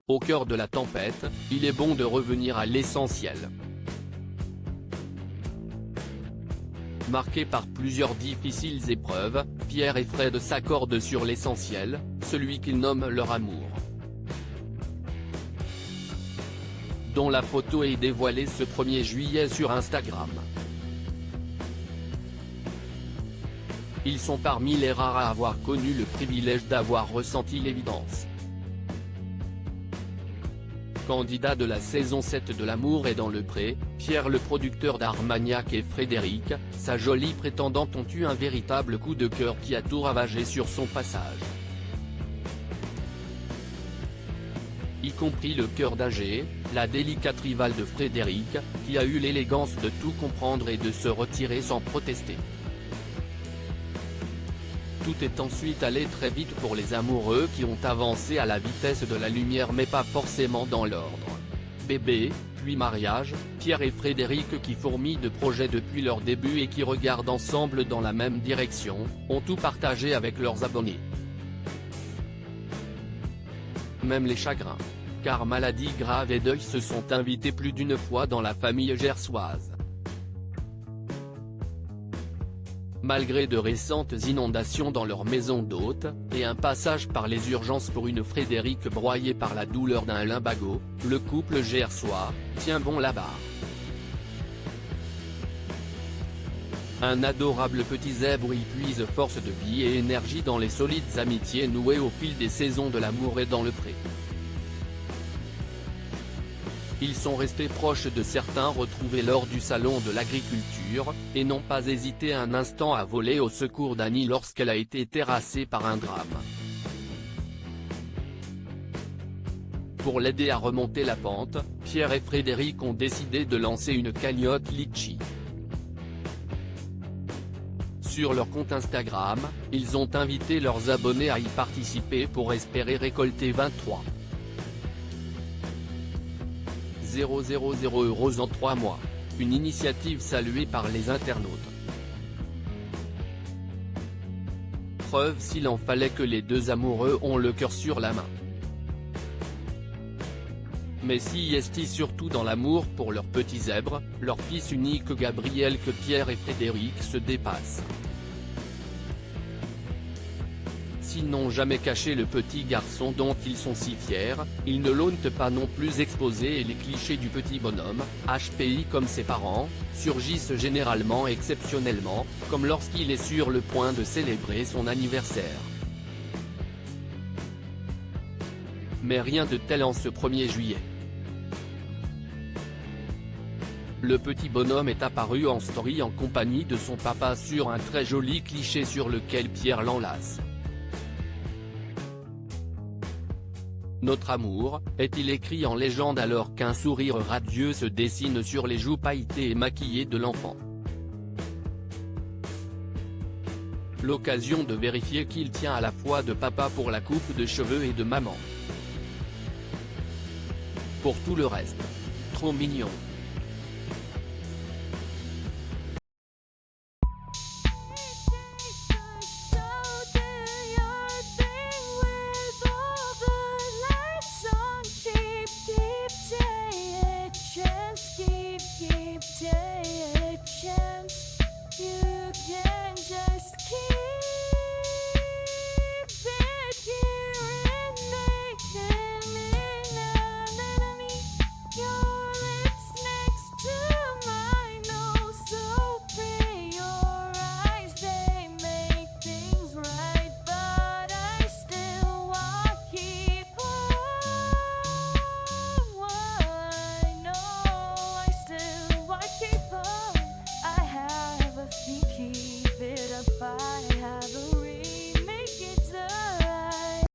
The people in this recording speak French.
Au cœur de la tempête, il est bon de revenir à l'essentiel. Marqués par plusieurs difficiles épreuves, Pierre et Fred s'accordent sur l'essentiel, celui qu'ils nomment leur amour. Dont la photo est dévoilée ce 1er juillet sur Instagram. Ils sont parmi les rares à avoir connu le privilège d'avoir ressenti l'évidence. Candidat de la saison 7 de L'amour est dans le pré, Pierre le producteur d'Armagnac et Frédéric, sa jolie prétendante ont eu un véritable coup de cœur qui a tout ravagé sur son passage. Y compris le cœur d'Agé, la délicate rivale de Frédéric, qui a eu l'élégance de tout comprendre et de se retirer sans protester. Tout est ensuite allé très vite pour les amoureux qui ont avancé à la vitesse de la lumière mais pas forcément dans l'ordre. Bébé, puis mariage, Pierre et Frédéric qui fourmillent de projets depuis leur début et qui regardent ensemble dans la même direction, ont tout partagé avec leurs abonnés. Même les chagrins. Car maladie grave et deuil se sont invités plus d'une fois dans la famille gersoise. Malgré de récentes inondations dans leur maison d'hôte, et un passage par les urgences pour une Frédéric broyée par la douleur d'un lumbago, le couple gersois tient bon la barre. Un adorable petit zèbre y puise force de vie et énergie dans les solides amitiés nouées au fil des saisons de L'amour est dans le pré. Ils sont restés proches de certains retrouvés lors du salon de l'agriculture, et n'ont pas hésité un instant à voler au secours d'Annie lorsqu'elle a été terrassée par un drame. Pour l'aider à remonter la pente, Pierre et Frédéric ont décidé de lancer une cagnotte Litchi. Sur leur compte Instagram, ils ont invité leurs abonnés à y participer pour espérer récolter 23 000 € en 3 mois, une initiative saluée par les internautes. Preuve s'il en fallait que les deux amoureux ont le cœur sur la main. Mais si est surtout dans l'amour pour leur petit zèbre, leur fils unique Gabriel que Pierre et Frédéric se dépassent. S'ils n'ont jamais caché le petit garçon dont ils sont si fiers, ils ne l'ont pas non plus exposé et les clichés du petit bonhomme, HPI comme ses parents, surgissent généralement exceptionnellement, comme lorsqu'il est sur le point de célébrer son anniversaire. Mais rien de tel en ce 1er juillet. Le petit bonhomme est apparu en story en compagnie de son papa sur un très joli cliché sur lequel Pierre l'enlace. Notre amour, est-il écrit en légende alors qu'un sourire radieux se dessine sur les joues pailletées et maquillées de l'enfant. L'occasion de vérifier qu'il tient à la fois de papa pour la coupe de cheveux et de maman pour tout le reste. Trop mignon.